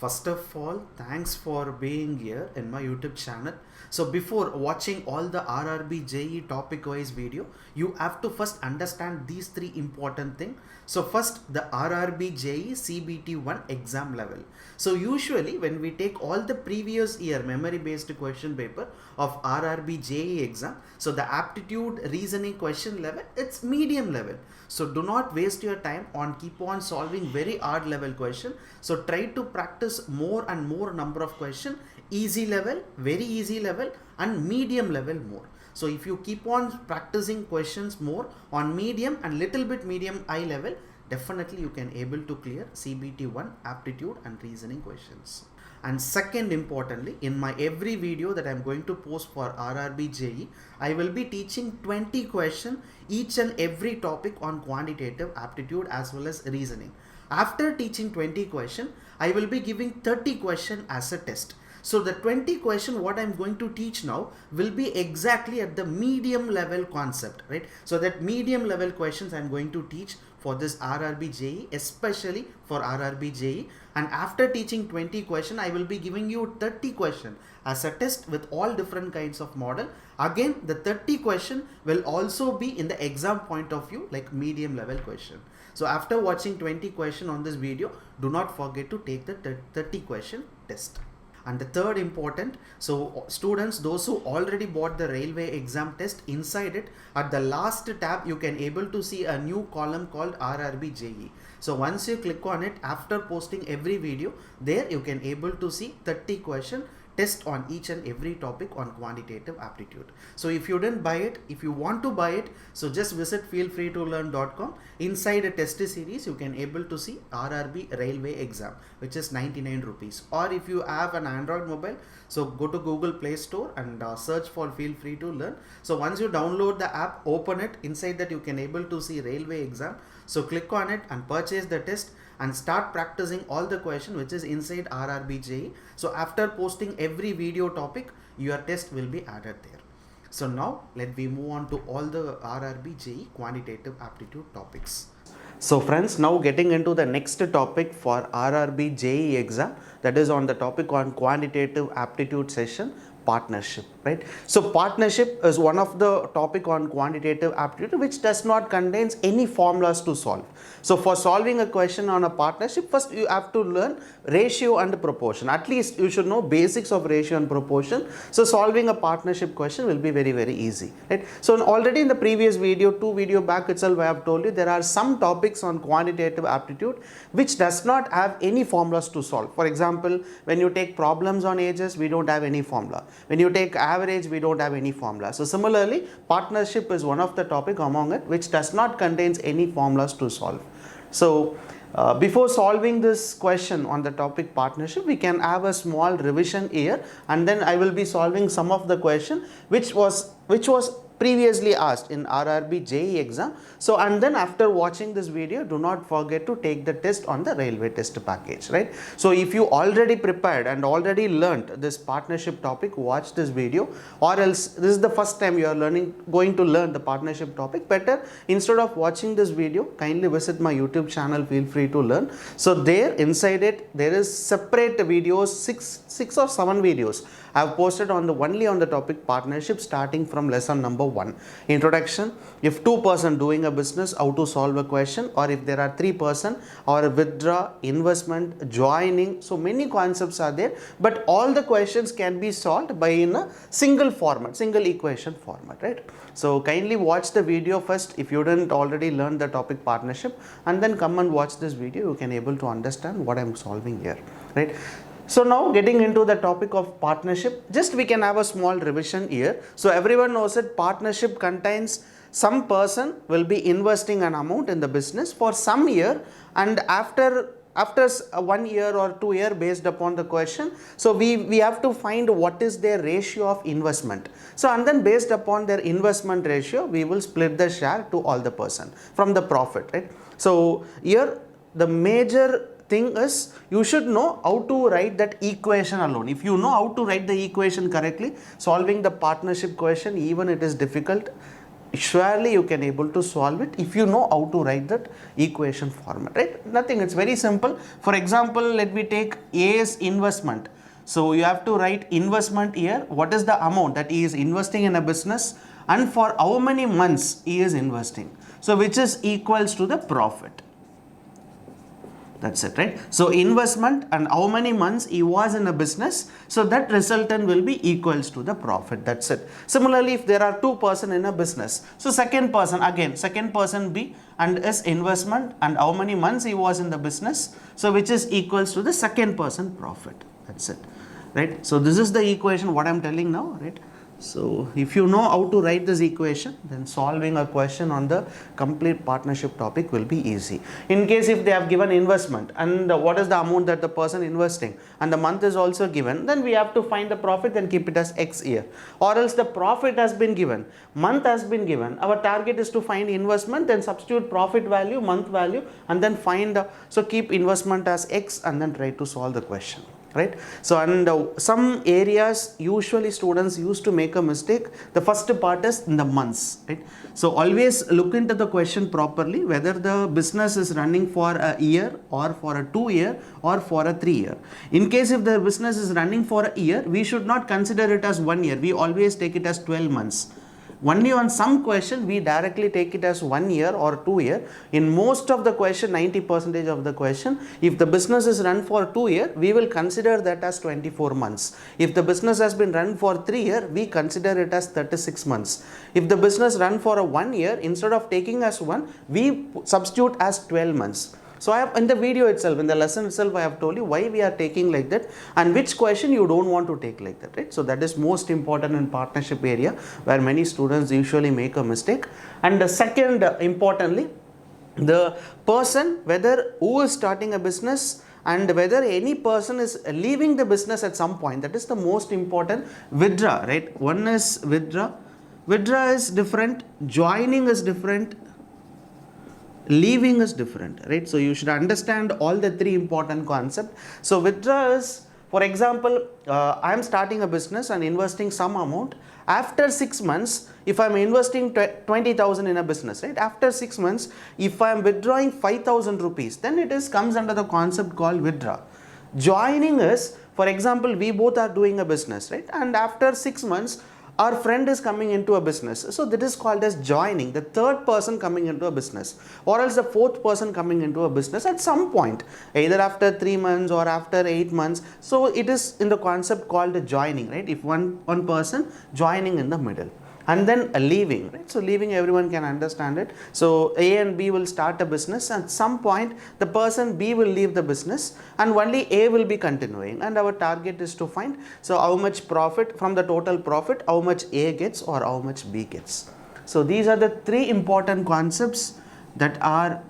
First of all, thanks for being here in my YouTube channel. So before watching all the RRB JE topic wise video, you have to first understand these three important things. So first, the RRB JE CBT1 exam level. So usually when we take all the previous year memory based question paper of RRB JE exam, so the aptitude reasoning question level, it's medium level. So do not waste your time on keep on solving very hard level question. So try to practice more and more number of question, easy level, very easy level and medium level more. So if you keep on practicing questions more on medium and little bit medium high level, definitely you can able to clear CBT1 aptitude and reasoning questions. And second, importantly, in my every video that I'm going to post for RRB JE, I will be teaching 20 questions each and every topic on quantitative aptitude as well as reasoning. After teaching 20 questions, I will be giving 30 questions as a test. So the 20 question what I'm going to teach now will be exactly at the medium level concept, right? So that medium level questions I'm going to teach for this RRB JE, especially for RRB JE. And after teaching 20 question, I will be giving you 30 question as a test with all different kinds of model. Again, the 30 question will also be in the exam point of view like medium level question. So after watching 20 question on this video, do not forget to take the 30 question test. And the third important, so students, those who already bought the railway exam test, inside it at the last tab you can able to see a new column called RRB JE. So once you click on it, after posting every video, there you can able to see 30 question test on each and every topic on quantitative aptitude. So if you didn't buy it, if you want to buy it, so just visit feelfreetolearn.com. Inside a test series, you can able to see RRB railway exam, which is 99 rupees. Or if you have an Android mobile, so go to Google Play Store and search for Feel Free to Learn. So once you download the app, open it, inside that you can able to see railway exam. So click on it and purchase the test and start practicing all the question which is inside RRB JE. So after posting every video topic, your test will be added there. So now let me move on to all the RRB JE quantitative aptitude topics. So friends, now getting into the next topic for RRB JE exam, that is on the topic on quantitative aptitude session, partnership, right? So partnership is one of the topic on quantitative aptitude which does not contains any formulas to solve. So for solving a question on a partnership, first you have to learn ratio and proportion. At least you should know basics of ratio and proportion. So solving a partnership question will be very easy, right? So already in the previous video, 2 video back itself, I have told you there are some topics on quantitative aptitude which does not have any formulas to solve. For example, when you take problems on ages, we don't have any formula. When you take average, we don't have any formula. So similarly, partnership is one of the topic among it which does not contains any formulas to solve. So before solving this question on the topic partnership, we can have a small revision here, and then I will be solving some of the question which was previously asked in RRB JE exam. So and then after watching this video, do not forget to take the test on the railway test package, right? So if you already prepared and already learnt this partnership topic, watch this video, or else this is the first time you are going to learn the partnership topic. Better, instead of watching this video, kindly visit my YouTube channel, Feel Free to Learn. So there inside it, there is separate videos, six or 7 videos I have posted on only on the topic partnership, starting from lesson number 1, introduction, if 2% doing a business, how to solve a question, or if there are 3%, or withdraw, investment, joining. So many concepts are there, but all the questions can be solved by in a single format, single equation format, right? So kindly watch the video first if you didn't already learn the topic partnership, and then come and watch this video. You can able to understand what I am solving here, right? So now getting into the topic of partnership, just we can have a small revision here. So everyone knows that partnership contains some person will be investing an amount in the business for some year, and after 1 year or 2 year based upon the question, so we have to find what is their ratio of investment. So and then based upon their investment ratio, we will split the share to all the person from the profit, right? So here the major thing is you should know how to write that equation alone. If you know how to write the equation correctly, solving the partnership question, even it is difficult, surely you can able to solve it if you know how to write that equation format, right? Nothing, it's very simple. For example, let me take A's investment. So you have to write investment here. What is the amount that he is investing in a business and for how many months he is investing. So which is equals to the profit. That's it, right? So investment and how many months he was in a business, so that resultant will be equals to the profit. That's it. Similarly, if there are two person in a business, so second person again, second person B and his investment and how many months he was in the business, so which is equals to the second person profit. That's it, right? So this is the equation what I'm telling now, right? So if you know how to write this equation, then solving a question on the complete partnership topic will be easy. In case if they have given investment and what is the amount that the person investing and the month is also given, then we have to find the profit and keep it as X year. Or else the profit has been given, month has been given, our target is to find investment, then substitute profit value, month value, and then find so keep investment as X and then try to solve the question. Right? So, and some areas usually students used to make a mistake. The first part is in the months, right? So always look into the question properly, whether the business is running for a year or for a 2 year or for a 3 year. In case if the business is running for a year, we should not consider it as 1 year. We always take it as 12 months. Only on some question we directly take it as 1 year or 2 year. In most of the question, 90% of the question, if the business is run for 2 year, we will consider that as 24 months. If the business has been run for 3 year, we consider it as 36 months. If the business run for a 1 year, instead of taking as 1, we substitute as 12 months. So I have in the video itself, in the lesson itself, I have told you why we are taking like that and which question you don't want to take like that, right? So that is most important in partnership area where many students usually make a mistake. And the second, importantly, the person, whether who is starting a business and whether any person is leaving the business at some point, that is the most important. Withdraw, right? One is withdraw. Withdraw is different. Joining is different. Leaving is different, right? So you should understand all the three important concepts. So withdraw is, for example, I am starting a business and investing some amount. After 6 months, if I am investing 20,000 in a business, right? After 6 months, if I am withdrawing 5,000 rupees, then it is comes under the concept called withdraw. Joining is, for example, we both are doing a business, right? And after 6 months, our friend is coming into a business. So that is called as joining, the third person coming into a business, or else the fourth person coming into a business at some point, either after 3 months or after 8 months. So it is in the concept called joining, right? If one person joining in the middle. And then leaving, right? So leaving, everyone can understand it. So A and B will start a business. At some point, the person B will leave the business and only A will be continuing. And our target is to find, so how much profit from the total profit, how much A gets or how much B gets. So these are the three important concepts that are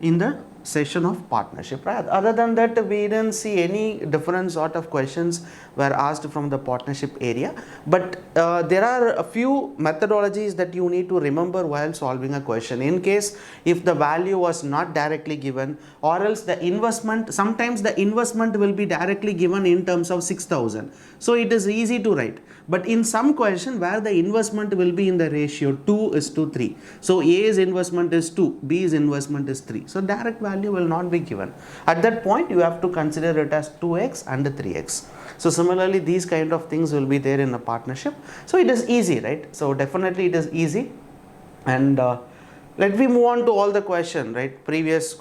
in the session of partnership, right? Other than that, we didn't see any different sort of questions were asked from the partnership area. But there are a few methodologies that you need to remember while solving a question. In case if the value was not directly given, or else the investment, sometimes the investment will be directly given in terms of 6,000. So it is easy to write. But in some question where the investment will be in the ratio 2:3. So A's investment is 2, B's investment is 3. So direct value will not be given. At that point, you have to consider it as 2x and 3x. So similarly, these kind of things will be there in a partnership. So it is easy, right? So definitely it is easy. And let me move on to all the question, right? Previous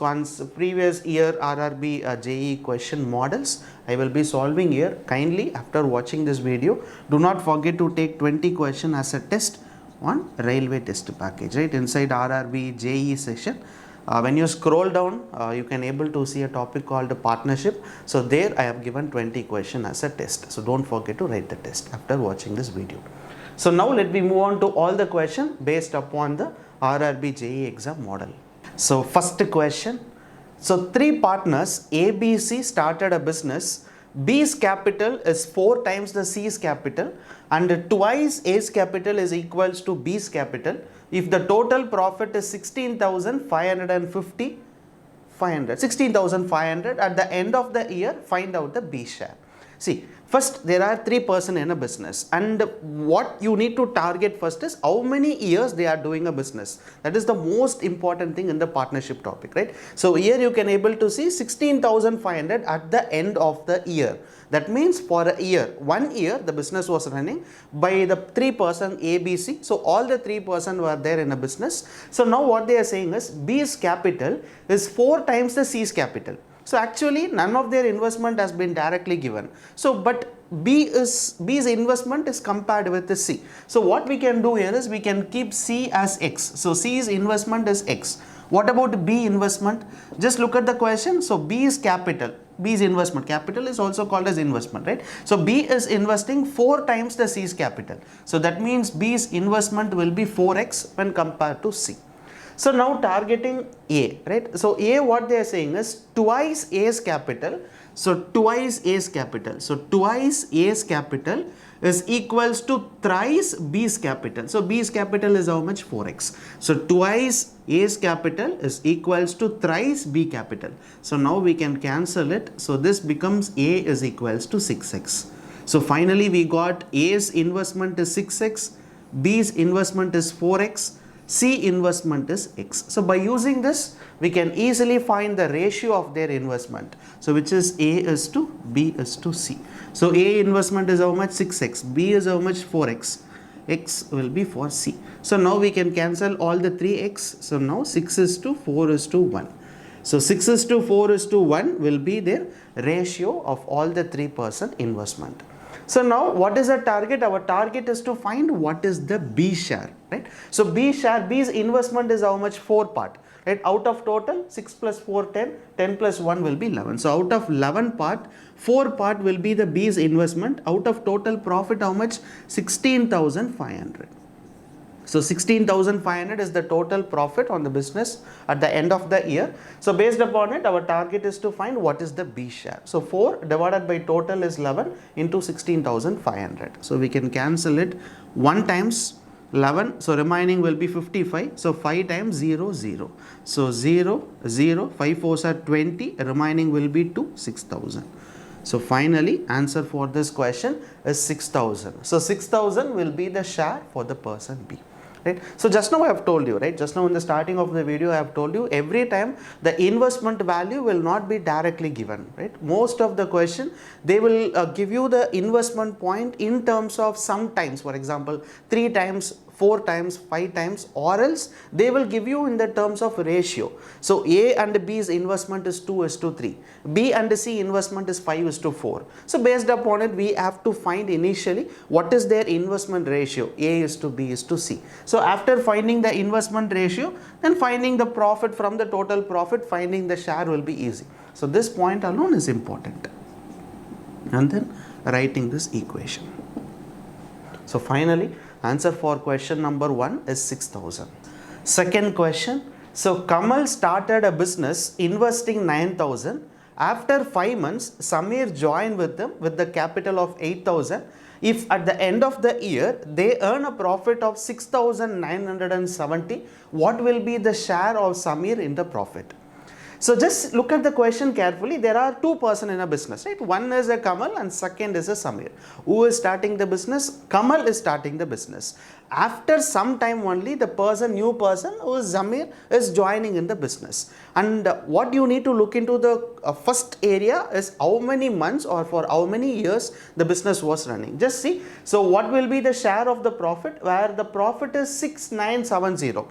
year RRB JEE question models I will be solving here. Kindly, after watching this video, do not forget to take 20 question as a test on railway test package, right? Inside RRB JEE session. When you scroll down, you can able to see a topic called partnership. So there I have given 20 question as a test. So don't forget to write the test after watching this video. So now let me move on to all the question based upon the RRB JEE exam model. So first question. So three partners A, B, C started a business. B's capital is 4 times the C's capital and twice A's capital is equals to B's capital. If the total profit is 16,500 at the end of the year, find out the B share. See, first there are 3% in a business, and what you need to target first is how many years they are doing a business. That is the most important thing in the partnership topic, right? So here you can able to see 16,500 at the end of the year. That means for a year, 1 year the business was running by the 3% ABC. So all the 3% were there in a business. So now what they are saying is B's capital is 4 times the C's capital. So actually none of their investment has been directly given. So but B's investment is compared with the C. So what we can do here is we can keep C as X. So C's investment is X. What about B investment? Just look at the question. So B's capital, B's investment, capital is also called as investment, right? So B is investing 4 times the C's capital. So that means B's investment will be 4x when compared to C. So now targeting A, right? So A, what they are saying is twice A's capital. So twice A's capital. So twice A's capital is equals to thrice B's capital. So B's capital is how much? 4x. So twice A's capital is equals to thrice B capital. So now we can cancel it. So this becomes A is equals to 6x. So finally we got A's investment is 6x, B's investment is 4x, C investment is X. So by using this, we can easily find the ratio of their investment. So which is A is to B is to C. So A investment is how much? 6x. B is how much? 4x. X will be for C. So now we can cancel all the 3x. So now 6 is to 4 is to 1. So 6 is to 4 is to 1 will be their ratio of all the 3% investment. So now what is our target? Our target is to find what is the B share, right? So B share, B's investment is how much? 4 part, right? Out of total 6 plus 4, 10, 10 plus 1 will be 11. So out of 11 part, 4 part will be the B's investment. Out of total profit, how much? 16,500. So 16,500 is the total profit on the business at the end of the year. So based upon it, our target is to find what is the B share. So 4 divided by total is 11 into 16,500. So we can cancel it 1 times 11. So remaining will be 55. So 5 times 0, 0. So 0, 0, 5 4s are 20. Remaining will be 2, 6,000. So finally answer for this question is 6,000. So 6,000 will be the share for the person B. Right? So just now I have told you, right? Just now in the starting of the video I have told you every time the investment value will not be directly given, right? Most of the question they will give you the investment point in terms of sometimes, for example 3 times, 4 times, 5 times, or else they will give you in the terms of ratio. So A and B's investment is 2 is to 3. B and C investment is 5 is to 4. So based upon it, we have to find initially what is their investment ratio. A is to B is to C. So after finding the investment ratio, then finding the profit from the total profit, finding the share will be easy. So this point alone is important. And then writing this equation. So finally, answer for question number 1 is 6,000. Second question. So Kamal started a business investing 9,000. After 5 months, Samir joined with them with the capital of 8,000. If at the end of the year, they earn a profit of 6,970, what will be the share of Samir in the profit? So just look at the question carefully. There are 2 persons in a business, right? One is a Kamal and second is a Samir. Who is starting the business? Kamal is starting the business. After some time only, the new person who is Samir is joining in the business. And what you need to look into the first area is how many months or for how many years the business was running. Just see. So what will be the share of the profit? Where the profit is 6,970.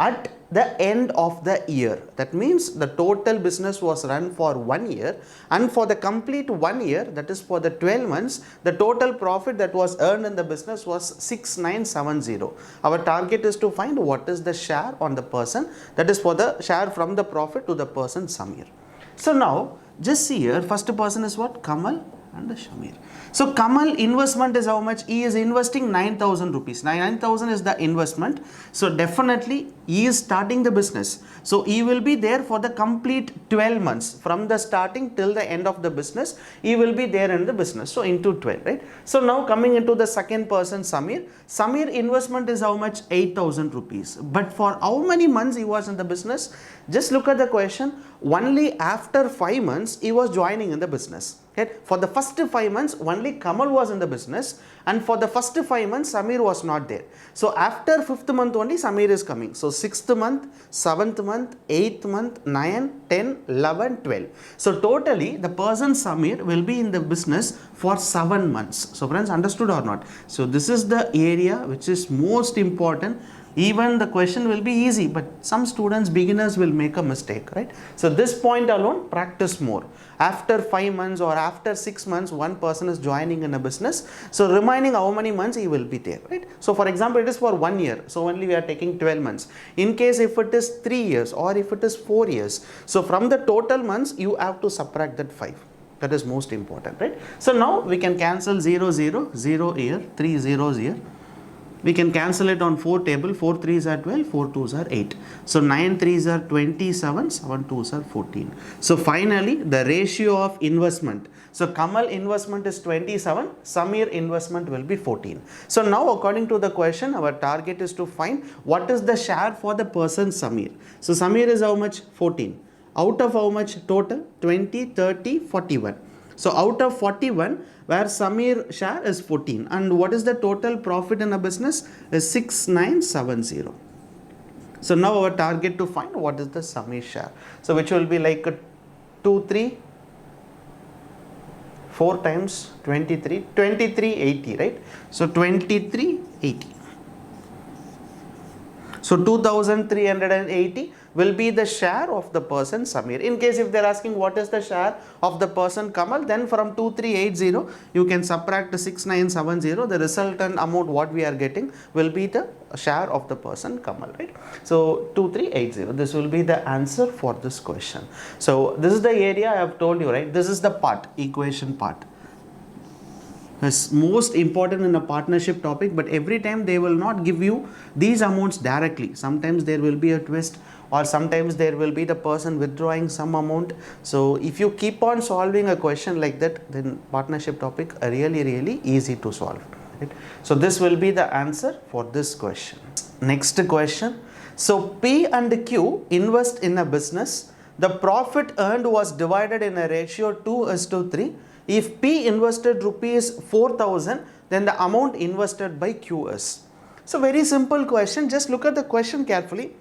At the end of the year. That means the total business was run for 1 year, and for the complete 1 year, that is for the 12 months, the total profit that was earned in the business was 6,970. Our target is to find what is the share on the person, that is for the share from the profit to the person Samir. So now just see here, first person is what? Kamal and the Shamir. So Kamal investment is how much? He is investing 9,000 rupees. 9,000 is the investment. So definitely he is starting the business. So he will be there for the complete 12 months from the starting till the end of the business. He will be there in the business. So into 12, right? So now coming into the second person, Samir. Samir investment is how much? 8,000 rupees. But for how many months he was in the business? Just look at the question. only after 5 months he was joining in the business. Okay? For the first 5 months only Kamal was in the business, and for the first 5 months Samir was not there. So after 5th month only Samir is coming. So 6th month, 7th month, 8th month, 9, 10, 11, 12. So totally the person Samir will be in the business for 7 months. So friends, understood or not? So this is the area which is most important. Even the question will be easy, but some students, beginners, will make a mistake, right? So this point alone, practice more. After 5 months or after 6 months, one person is joining in a business. So remaining how many months he will be there, right? So for example, it is for 1 year. So only we are taking 12 months. In case if it is 3 years or if it is 4 years. So from the total months, you have to subtract that 5. That is most important, right? So now we can cancel 0, 0, 0 here, 3 zeros here. We can cancel it on 4 table. 4 3s are 12, 4 2s are 8. So 9 3s are 27, 7 2s are 14. So finally the ratio of investment. So Kamal investment is 27, Samir investment will be 14. So now according to the question, our target is to find what is the share for the person Samir. So Samir is how much? 14. Out of how much total? 20, 30, 41. So out of 41, where Samir share is 14, and what is the total profit in a business is 6970. So now our target to find what is the Samir share. So which will be like 2, 3, 4 times 23, 2380, right? So 2380. So 2380 will be the share of the person Samir. In case if they are asking what is the share of the person Kamal, then from 2380 you can subtract 6970. The resultant amount what we are getting will be the share of the person Kamal, right? So 2380, this will be the answer for this question. So this is the area I have told you, right? This is the part, equation part. Is most important in a partnership topic, but every time they will not give you these amounts directly. Sometimes there will be a twist, or sometimes there will be the person withdrawing some amount. So if you keep on solving a question like that, then partnership topic are really easy to solve, right? So this will be the answer for this question. Next question. So P and Q invest in a business. The profit earned was divided in a ratio 2:3. If P invested rupees 4,000, then the amount invested by Q is. So very simple question. Just look at the question carefully.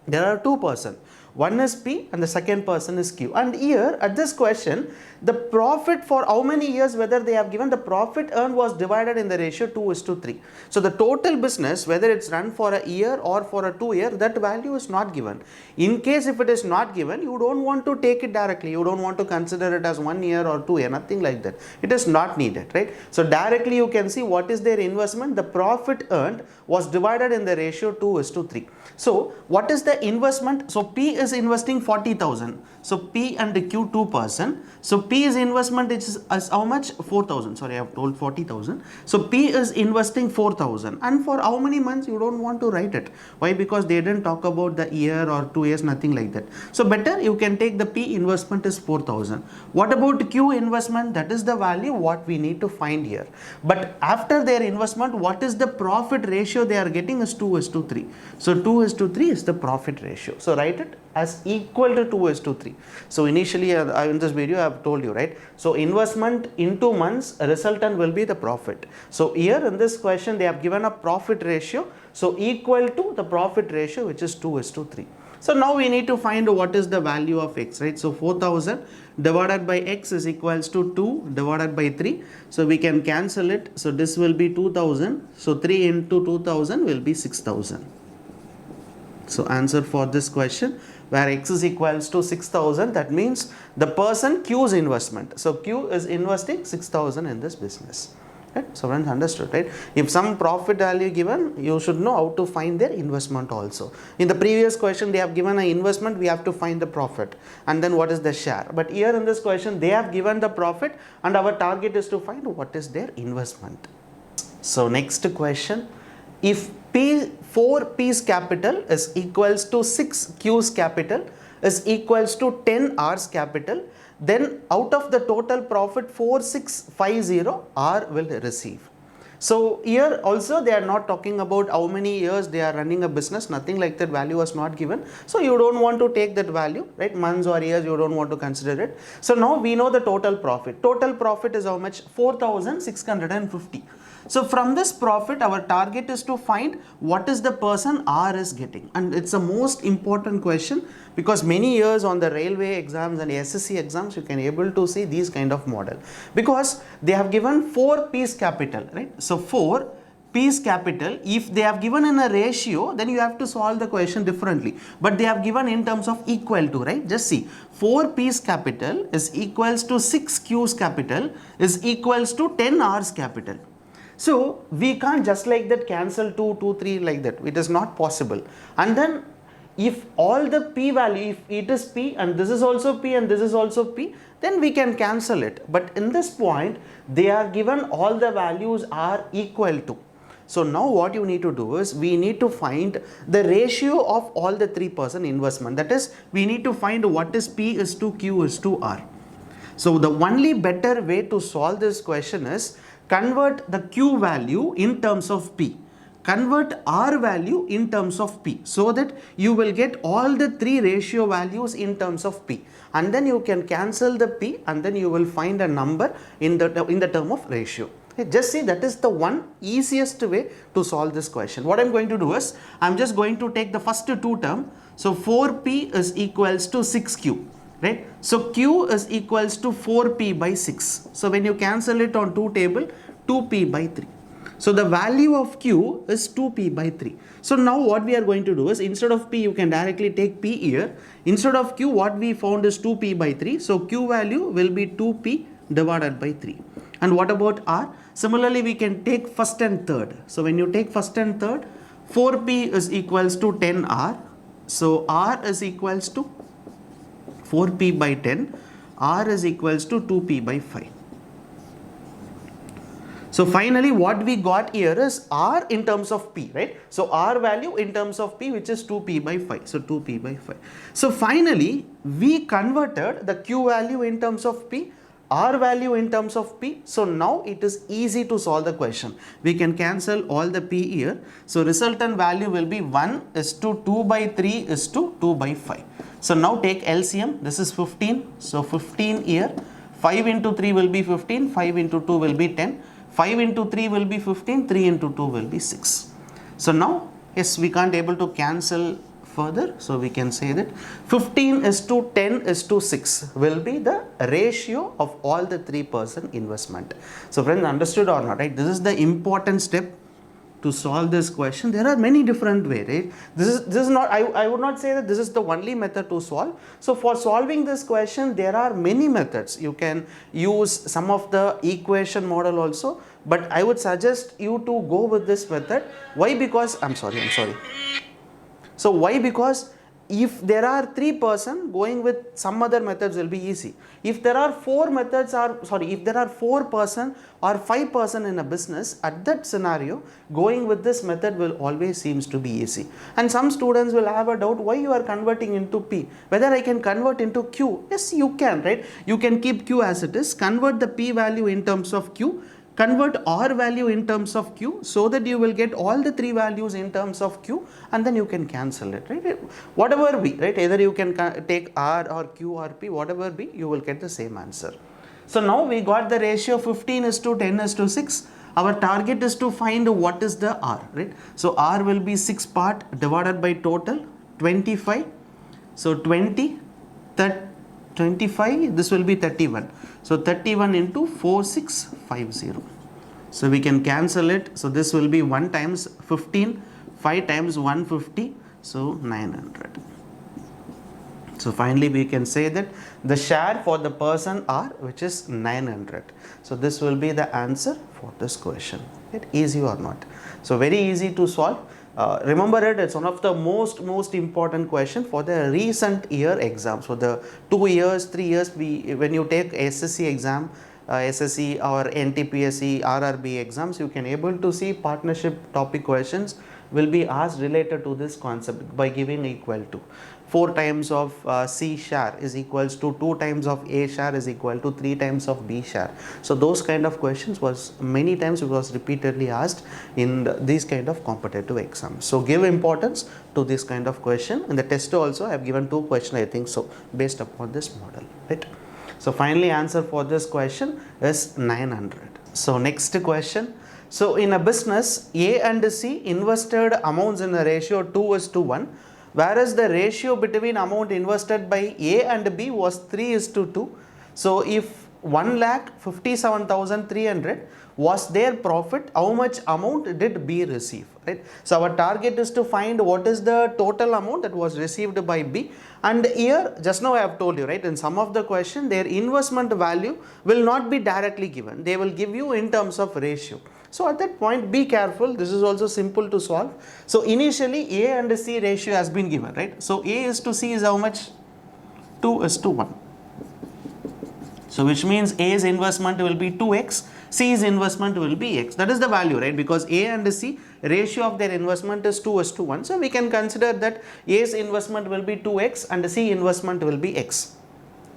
There are two persons. One is P and the second person is Q. And here at this question, the profit for how many years, whether they have given the profit earned was divided in the ratio 2:3. So the total business, whether it's run for a year or for a 2 year, that value is not given. In case if it is not given, you don't want to take it directly. You don't want to consider it as 1 year or 2 year, nothing like that. It is not needed, right? So directly you can see what is their investment. The profit earned was divided in the ratio 2:3. So what is the investment? So P is investing 40,000. So P and Q 2%. So P is investment is how much? 4,000. Sorry, I have told 40,000. So P is investing 4,000. And for how many months? You don't want to write it. Why? Because they didn't talk about the year or 2 years, nothing like that. So better you can take the P investment is 4,000. What about Q investment? That is the value what we need to find here. But after their investment, what is the profit ratio they are getting is 2:3. So 2:3 is the profit ratio. So write it as equal to 2:3. So initially in this video I have told you, right? So investment into months, resultant will be the profit. So here in this question they have given a profit ratio, so equal to the profit ratio, which is 2:3. So now we need to find what is the value of x, right? So 4,000 divided by x is equals to 2 divided by 3. So we can cancel it. So this will be 2,000. So 3 into 2,000 will be 6,000. So answer for this question, where x is equals to 6,000, that means the person Q's investment. So Q is investing 6,000 in this business. Right? So friends, understood, right? If some profit value given, you should know how to find their investment also. In the previous question, they have given an investment, we have to find the profit and then what is the share. But here in this question, they have given the profit and our target is to find what is their investment. So next question, if 4P's capital is equals to 6Q's capital is equals to 10 R's capital, then out of the total profit 4650 R will receive. So here also they are not talking about how many years they are running a business, nothing like that, value was not given. So you don't want to take that value, right? Months or years you don't want to consider it. So now we know the total profit. Total profit is how much? 4,650. So from this profit, our target is to find what is the person R is getting. And it's the most important question, because many years on the railway exams and SSC exams, you can able to see these kind of model. Because they have given 4 P's capital, right? So 4 P's capital, if they have given in a ratio, then you have to solve the question differently. But they have given in terms of equal to, right? Just see, 4 P's capital is equals to 6 Q's capital is equals to 10 R's capital. So we can't just like that cancel 2, 2, 3 like that. It is not possible. And then if all the P value, if it is P and this is also P and this is also P, then we can cancel it. But in this point, they are given all the values are equal to. So now what you need to do is we need to find the ratio of all the 3% investment. That is, we need to find what is P is to Q is to R. So the only better way to solve this question is convert the Q value in terms of P. Convert R value in terms of P, so that you will get all the 3 ratio values in terms of P, and then you can cancel the P and then you will find a number in the term of ratio. Okay, just see, that is the one easiest way to solve this question. What I'm going to do is I'm just going to take the first 2 term. So 4P is equals to 6Q. Right? So Q is equals to 4P by 6. So when you cancel it on 2 table, 2P by 3. So the value of Q is 2P by 3. So now what we are going to do is, instead of P, you can directly take P here. Instead of Q, what we found is 2P by 3. So Q value will be 2P divided by 3. And what about R? Similarly, we can take first and third. So when you take first and third, 4P is equals to 10R. So R is equals to 4P by 10, R is equals to 2P by 5. So finally what we got here is R in terms of P, right? So R value in terms of P, which is 2P by 5. So 2P by 5. So finally we converted the Q value in terms of P, R value in terms of P. So now it is easy to solve the question. We can cancel all the P here. So resultant value will be 1 is to 2 by 3 is to 2 by 5. So now take LCM. This is 15. So 15 here. 5 into 3 will be 15. 5 into 2 will be 10. 5 into 3 will be 15. 3 into 2 will be 6. So now, yes, we can't able to cancel further. So we can say that 15 is to 10 is to 6 will be the ratio of all the 3% investment. So friends, understood or not, right? This is the important step to solve this question. There are many different ways, right? This is not, I would not say that this is the only method to solve. So for solving this question, there are many methods. You can use some of the equation model also, but I would suggest you to go with this method. Why? Because, I'm sorry. So why? Because if there are 3%, going with some other methods will be easy. If there are 4 methods if there are 4% or 5% in a business, at that scenario, going with this method will always seems to be easy. And some students will have a doubt, why you are converting into P? Whether I can convert into Q? Yes, you can, right? You can keep Q as it is, convert the P value in terms of Q, convert R value in terms of Q, so that you will get all the 3 values in terms of Q, and then you can cancel it, right? Whatever be, right? Either you can take R or Q or P, whatever be, you will get the same answer. So now we got the ratio 15 is to 10 is to 6. Our target is to find what is the R, right? So R will be 6 part divided by total 25. So 20, 25, this will be 31. So 31 into 4650. So we can cancel it. So this will be 1 times 15, 5 times 150, so 900. So finally we can say that the share for the person R, which is 900. So this will be the answer for this question. It easy or not? So very easy to solve. Remember it, it's one of the most important question for the recent year exams. So the 2 years, 3 years, when you take SSC exam, SSC or NTPSC, RRB exams, you can able to see partnership topic questions will be asked related to this concept by giving equal to. 4 times of C share is equals to 2 times of A share is equal to 3 times of B share. So those kind of questions was many times it was repeatedly asked in these kind of competitive exams. So give importance to this kind of question. In the test also I have given 2 questions, I think so, based upon this model, right? So finally answer for this question is 900. So next question. So in a business, A and C invested amounts in a ratio 2:1, whereas the ratio between amount invested by A and B was 3:2. So if 1,57,300 was their profit, how much amount did B receive, right? So our target is to find what is the total amount that was received by B, and here just now I have told you, right, in some of the question their investment value will not be directly given, they will give you in terms of ratio. So at that point be careful, this is also simple to solve. So initially A and C ratio has been given, right? So A is to C is how much? 2:1. So which means A's investment will be 2x, C's investment will be x. That is the value, right? Because A and C ratio of their investment is 2:1. So we can consider that A's investment will be 2x and C investment will be x.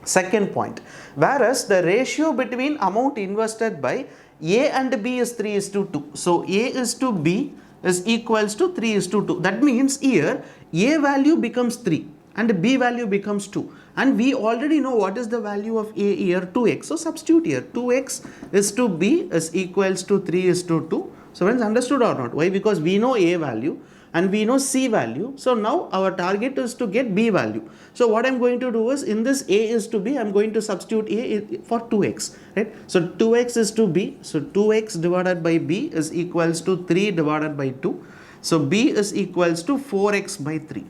Second point, whereas the ratio between amount invested by A and B is 3:2. So A is to B is equals to 3:2. That means here A value becomes 3 and B value becomes 2. And we already know what is the value of A here, 2x. So substitute here, 2x is to B is equals to 3:2. So friends, understood or not? Why? Because we know A value and we know C value. So now our target is to get B value. So what I'm going to do is, in this A is to B, I'm going to substitute A for 2x, right? So 2x is to B. So 2x divided by B is equals to 3 divided by 2. So B is equals to 4x by 3.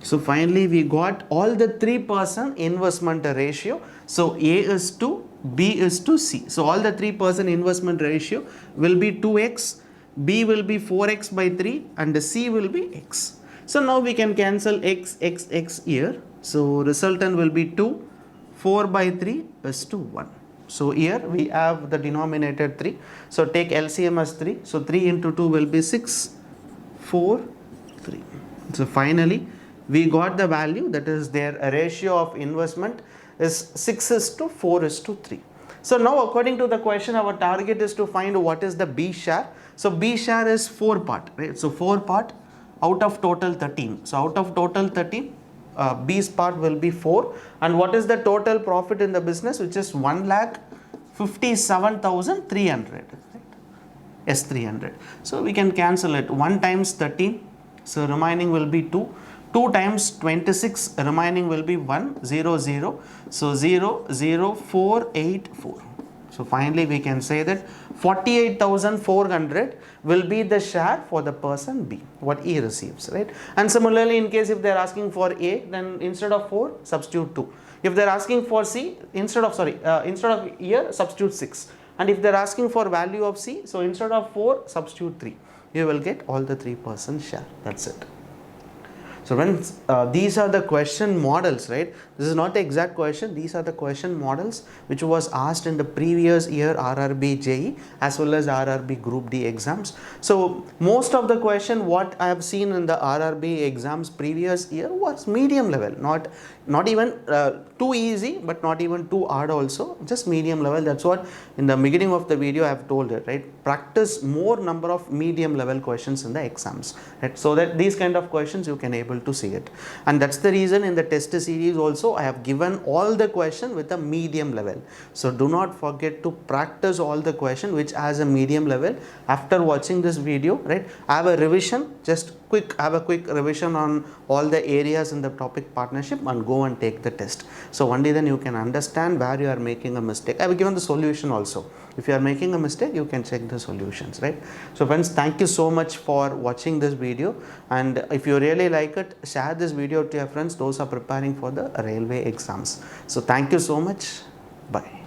So finally we got all the 3% investment ratio. So A is to B is to C. So all the 3% investment ratio will be 2x, B will be 4x by 3 and C will be x. So now we can cancel x here. So resultant will be 2, 4 by 3 is to 1. So here we have the denominator 3. So take LCM as 3. So 3 into 2 will be 6, 4, 3. So finally we got the value, that is their ratio of investment is 6:4:3. So now according to the question our target is to find what is the B share. So B share is 4 part, right? So 4 part out of total 13. So out of total 13, B's part will be 4. And what is the total profit in the business, which is 1,57,300, right? Yes, 300. So we can cancel it. 1 times 13, so remaining will be 2. 2 times 26, remaining will be 1, 0, 0. So 0, 0, 4, 8, 4. So finally we can say that 48,400 will be the share for the person B, what he receives, right? And similarly, in case if they are asking for A, then instead of 4, substitute 2. If they are asking for C, instead of here, substitute 6. And if they are asking for value of C, so instead of 4, substitute 3. You will get all the 3% share. That's it. So friends, these are the question models, right? This is not the exact question. These are the question models which was asked in the previous year RRB JE as well as RRB Group D exams. So most of the question what I have seen in the RRB exams previous year was medium level, not even too easy, but not even too hard also, just medium level. That's what in the beginning of the video I have told it, right? Practice more number of medium level questions in the exams, right? So that these kind of questions you can able to see it. And that's the reason in the test series also I have given all the question with a medium level. So do not forget to practice all the question which has a medium level. After watching this video, right, have a revision, have a quick revision on all the areas in the topic partnership and go and take the test. So only then you can understand where you are making a mistake. I have given the solution also. If you are making a mistake, you can check the solutions, right? So friends, thank you so much for watching this video, and if you really like it, share this video to your friends, those are preparing for the railway exams. So thank you so much. Bye.